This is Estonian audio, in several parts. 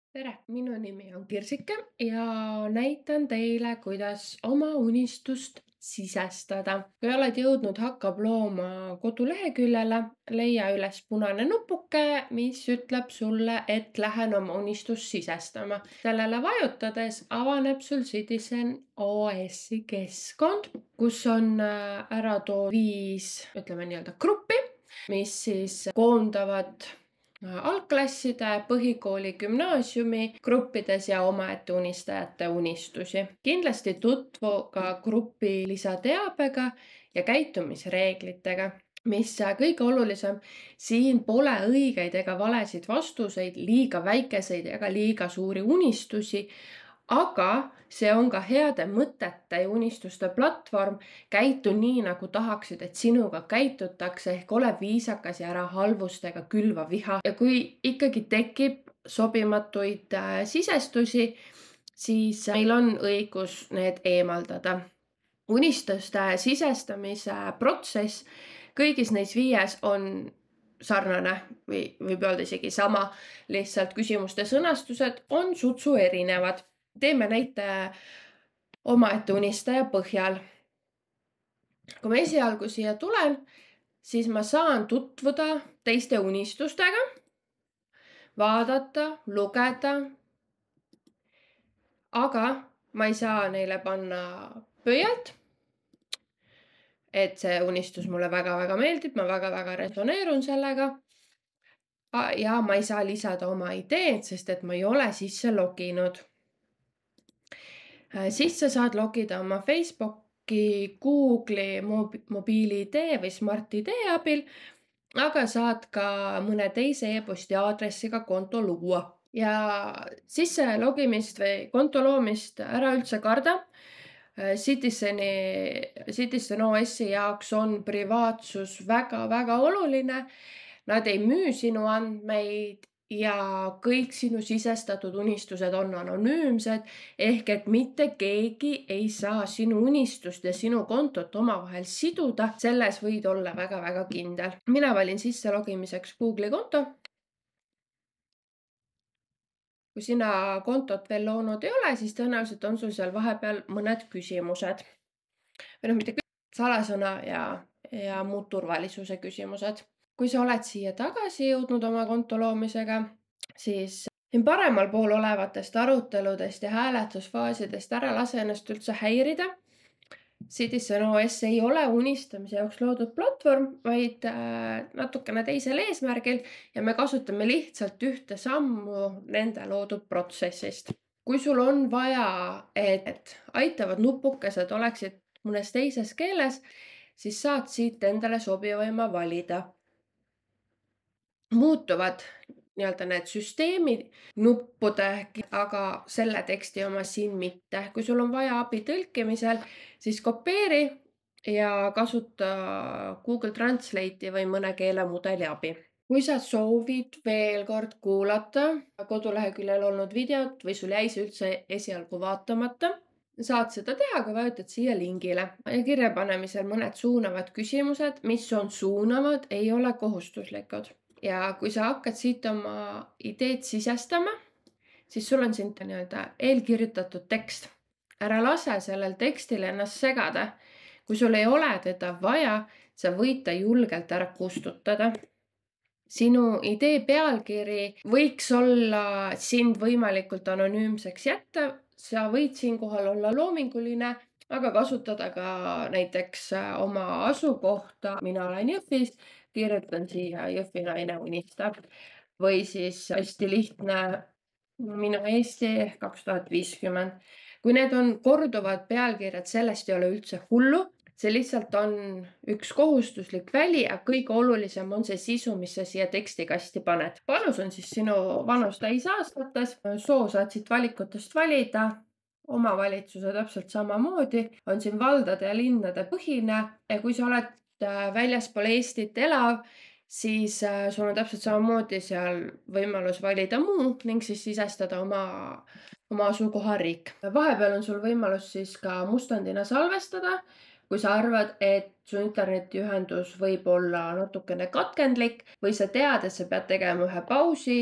Tere, minu nimi on Kirsike ja näitan teile, kuidas oma unistust sisestada. Kui oled jõudnud Hakkab looma koduleheküljele, leia üles punane nupuke, mis ütleb sulle, et lähen oma unistust sisestama. Sellele vajutades avaneb sul Citizen OS-i keskkond, kus on ära toodud 5, ütleme nii-öelda gruppi, mis siis koondavad algklasside, põhikooli, gümnaasiumi gruppides ja omaette unistajate unistusi. Kindlasti tutvu ka grupi lisateabega ja käitumisreeglitega, mis kõige olulisem, siin pole õigeid ega valesid vastuseid, liiga väikeseid ega liiga suuri unistusi, aga see on ka heade mõtete ja unistuste platvorm. Käitu nii, nagu tahaksid, et sinuga käitutakse, ehk ole viisakas ja ära halvustega külva viha. Ja kui ikkagi tekib sobimatuid sisestusi, siis meil on õigus need eemaldada. Unistuste sisestamise protsess kõigis neis 5 on sarnane või võib öelda isegi sama, lihtsalt küsimuste sõnastused on sutsu erinevad. Teeme näite omaette unistaja põhjal. Kui ma esialgu siia tulen, siis ma saan tutvuda teiste unistustega, vaadata, lugeda, aga ma ei saa neile panna pöialt, et see unistus mulle väga-väga meeldib, ma väga-väga resoneerun sellega. Ja ma ei saa lisada oma ideed, sest et ma ei ole sisse loginud. Sisse saad logida oma Facebooki, Google'i, mobiili-ID või Smart-ID abil, aga saad ka mõne teise e-posti aadressiga konto luua. Ja sisse logimist või konto loomist ära üldse karda. Citizen OS-i jaoks on privaatsus väga-väga oluline. Nad ei müü sinu andmeid ja kõik sinu sisestatud unistused on anonüümsed, ehk et mitte keegi ei saa sinu unistust ja sinu kontot omavahel siduda. Selles võid olla väga-väga kindel. Mina valin sisse logimiseks Google'i konto. Kui sina kontot veel loonud ei ole, siis tõenäoliselt on sul seal vahepeal mõned küsimused. Või mitte salasõna ja muud turvalisuse küsimused. Kui sa oled siia tagasi jõudnud oma konto loomisega, siis siin paremal pool olevatest aruteludest ja hääletusfaasidest ära lase ennast üldse häirida. Citizen OS ei ole unistamise jaoks loodud platvorm, vaid natukene teisel eesmärgil ja me kasutame lihtsalt ühte sammu nende loodud protsessist. Kui sul on vaja, et aitavad nupukesed oleksid mõnes teises keeles, siis saad siit endale sobivaima valida. Muutuvad nii-öelda need süsteemi nuppude, aga selle teksti oma siin mitte. Kui sul on vaja abi tõlkimisel, siis kopeeri ja kasuta Google Translate'i või mõne keelemudeli abi. Kui sa soovid veel kord kuulata koduleheküljel olnud videot või sul jäi see üldse esialgu vaatamata, saad seda teha, kui vajutad siia lingile. Kirjapanemisel mõned suunavad küsimused, mis on suunavad, ei ole kohustuslikud. Ja kui sa hakkad siit oma ideed sisestama, siis sul on siin nii-öelda eelkirjutatud tekst. Ära lase sellel tekstil ennast segada. Kui sul ei ole teda vaja, sa võid ta julgelt ära kustutada. Sinu idee pealkiri võiks olla sind võimalikult anonüümseks jätta. Sa võid siinkohal olla loominguline, aga kasutada ka näiteks oma asukohta. Mina olen Jõhvis, kirjutan siia Jõhvi naine unistab. Või siis hästi lihtne minu Eesti 2050. Kui need on korduvad pealkirjad, sellest ei ole üldse hullu. See lihtsalt on üks kohustuslik väli ja kõige olulisem on see sisu, mis sa siia tekstikasti paned. Vanus on siis sinu vanus täisaastates. Soo saad siit valikutest valida. Omavalitsuse täpselt samamoodi. On siin valdade ja linnade põhine. Ja kui sa oled väljaspool Eestit elav, siis sul on täpselt samamoodi seal võimalus valida muu ning siis sisestada oma asukohariik. Vahepeal on sul võimalus siis ka mustandina salvestada, kui sa arvad, et su internetiühendus võib olla natukene katkendlik või sa tead, et sa pead tegema ühe pausi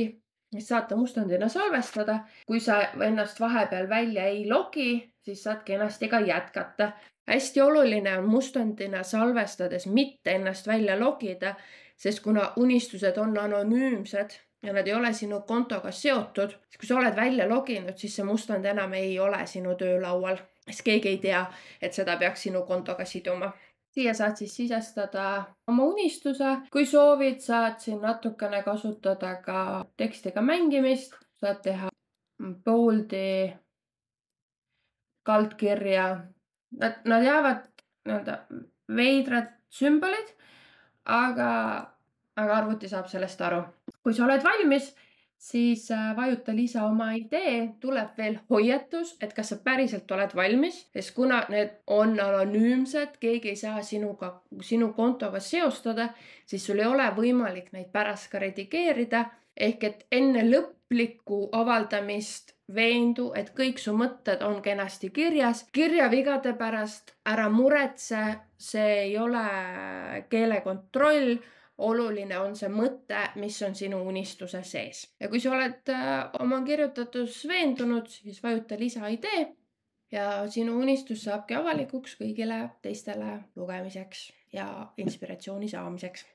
siis saad ta mustandina salvestada. Kui sa ennast vahepeal välja ei logi, siis saad kenasti ka jätkata. Hästi oluline on mustandina salvestades mitte ennast välja logida, sest kuna unistused on anonüümsed ja nad ei ole sinu kontoga seotud, siis kui sa oled välja loginud, siis see mustand enam ei ole sinu töölaual, sest keegi ei tea, et seda peaks sinu kontoga siduma. Siia saad siis sisestada oma unistuse. Kui soovid, saad siin natukene kasutada ka tekstiga mängimist. Saad teha boldi, kaldkirja. Nad jäävad veidrad sümbolid, aga arvuti saab sellest aru. Kui sa oled valmis, siis vajuta lisa oma idee, tuleb veel hoiatus, et kas sa päriselt oled valmis, sest kuna need on anonüümsed, keegi ei saa sinu kontoga seostada, siis sul ei ole võimalik neid pärast ka redigeerida. Ehk et enne lõplikku avaldamist veendu, et kõik su mõtted on kenasti kirjas. Kirjavigade pärast ära muretse, see ei ole keelekontroll. Oluline on see mõte, mis on sinu unistuse sees. Ja kui sa oled oma kirjutatus veendunud, siis vajuta lisa idee ja sinu unistus saabki avalikuks kõigile teistele lugemiseks ja inspiratsiooni saamiseks.